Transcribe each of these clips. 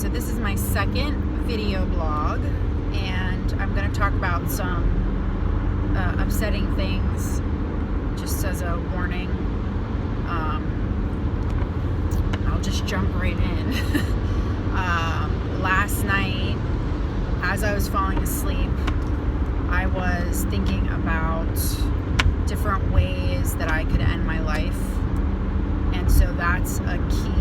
So this is my second video blog, and I'm going to talk about some upsetting things, just as a warning. I'll just jump right in. Last night, as I was falling asleep, I was thinking about different ways that I could end my life, and so that's a key.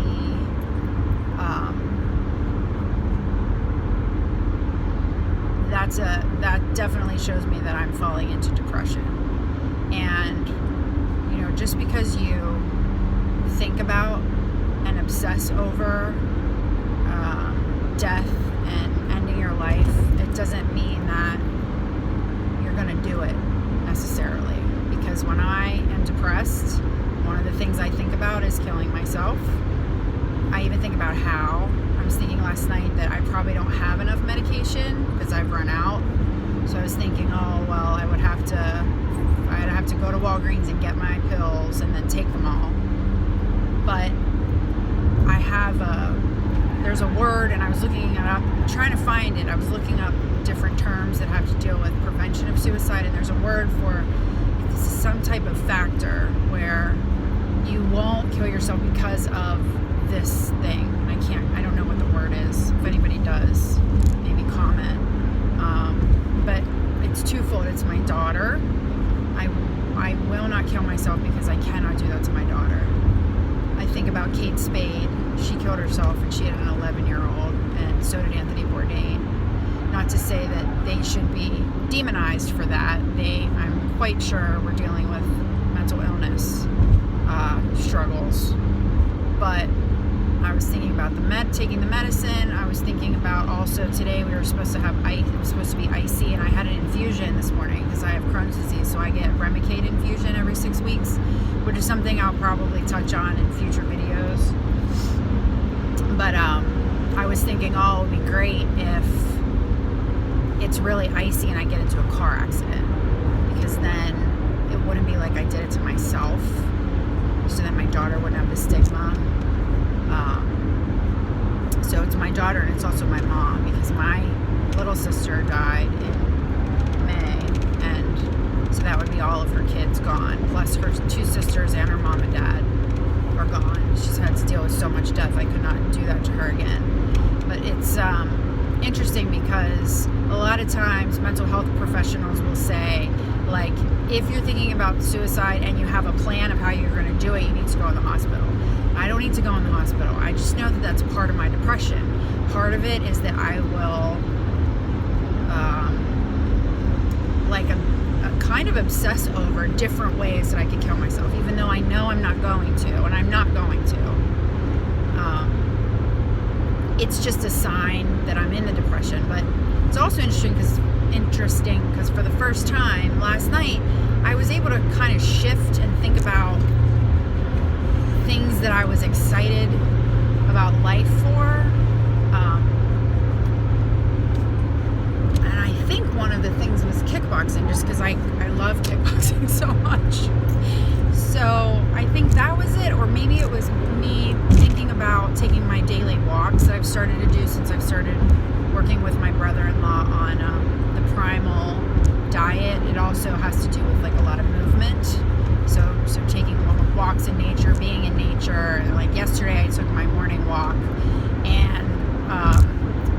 That definitely shows me that I'm falling into depression. And just because you think about and obsess over death and ending your life, it doesn't mean that you're going to do it necessarily. Because when I am depressed, one of the things I think about is killing myself. I even think about how. I was thinking last night that I probably don't have enough medication because I've run out. So I was thinking, I'd have to go to Walgreens and get my pills and then take them all. But there's a word, and I was looking it up, trying to find it. I was looking up different terms that have to deal with prevention of suicide, and there's a word for some type of factor where you won't kill yourself because of this thing. I don't know what the word is. If anybody does, maybe comment. But it's twofold. It's my daughter. I will not kill myself because I cannot do that to my daughter. I think about Kate Spade. She killed herself, and she had an 11-year-old, and so did Anthony Bourdain. Not to say that they should be demonized for that. I'm quite sure we're dealing with mental illness struggles. But I was thinking about taking the medicine. I was thinking about also today we were supposed to have ice. It was supposed to be icy, and I had an infusion this morning because I have Crohn's disease. So I get Remicade infusion every 6 weeks, which is something I'll probably touch on in future videos. But I was thinking, it would be great if it's really icy and I get into a car accident, because then it wouldn't be like I did it to myself. So then my daughter wouldn't have the stigma. So it's my daughter, and it's also my mom, because my little sister died in May, and so that would be all of her kids gone, plus her 2 sisters and her mom and dad are gone. She's had to deal with so much death. I could not do that to her again. But it's interesting because a lot of times mental health professionals will say, like, if you're thinking about suicide and you have a plan of how you're going to do it, you need to go in the hospital. I don't need to go in the hospital. I just know that that's part of my depression. Part of it is that I will kind of obsess over different ways that I could kill myself, even though I know I'm not going to, and I'm not going to. It's just a sign that I'm in the depression. But it's also interesting because for the first time last night, I was able to kind of shift and think about things that I was excited about life for. And I think one of the things was kickboxing, just because I love kickboxing so much. So I think that was it, or maybe it was me thinking about taking my daily walks that I've started to do since I've started working with my brother-in-law on the primal diet. It also has to do with like a lot of movement. So taking walks in nature, being in nature. Like yesterday, I took my morning walk, and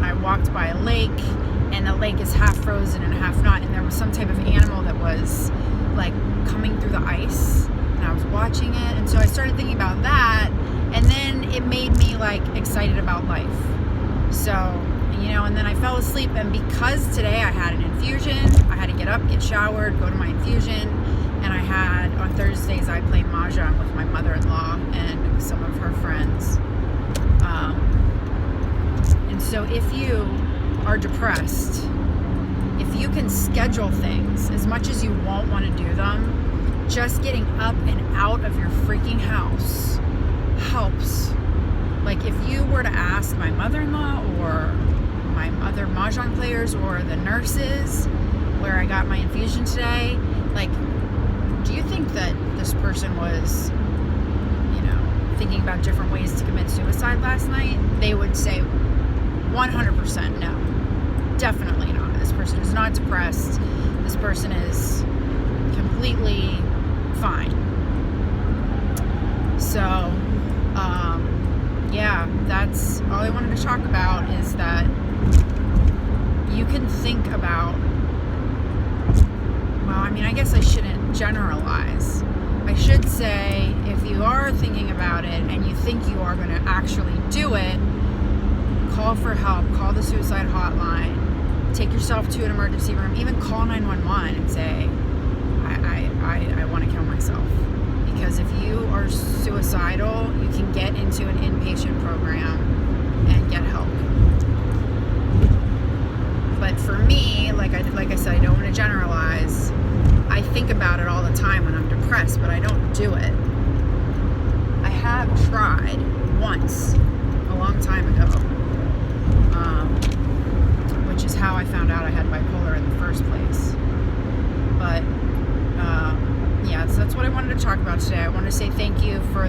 I walked by a lake, and the lake is half frozen and half not, and there was some type of animal that was like coming through the ice, and I was watching it, and so I started thinking about that, and then it made me like excited about life. So, and then I fell asleep, and because today I had an infusion, I had to get up, get showered, go to my infusion, and on Thursdays I play mahjong with my mother-in-law and some of her friends. And so if you are depressed, if you can schedule things, as much as you won't want to do them, just getting up and out of your freaking house helps. Like if you were to ask my mother-in-law or my other mahjong players or the nurses where I got my infusion today, like, do you think that this person was, thinking about different ways to commit suicide last night? They would say 100% no. Definitely not. This person is not depressed. This person is completely fine. So, yeah, that's all I wanted to talk about, is that you can think about, well, I mean, I guess I shouldn't generalize. I should say, if you are thinking about it and you think you are going to actually do it, call for help, call the suicide hotline, take yourself to an emergency room, even call 911 and say, I want to kill myself. Because if you are suicidal, you can get into an inpatient program and get help. But for me, like I said, I don't want to generalize. I think about it all the time when I'm depressed, but I don't do it. I have tried once, a long time ago, which is how I found out I had bipolar in the first place. But yeah, so that's what I wanted to talk about today. I want to say thank you for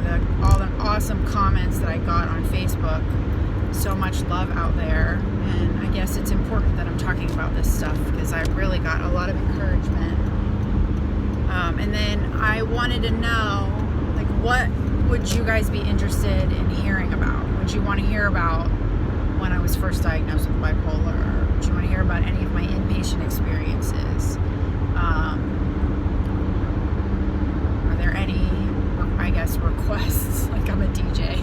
all the awesome comments that I got on Facebook. So much love out there, and I guess it's important that I'm talking about this stuff because I really got a lot of encouragement. And then I wanted to know, like, what would you guys be interested in hearing about? Would you want to hear about when I was first diagnosed with bipolar? Would you want to hear about any of my inpatient experiences? Are there any, I guess, requests? Like, I'm a DJ.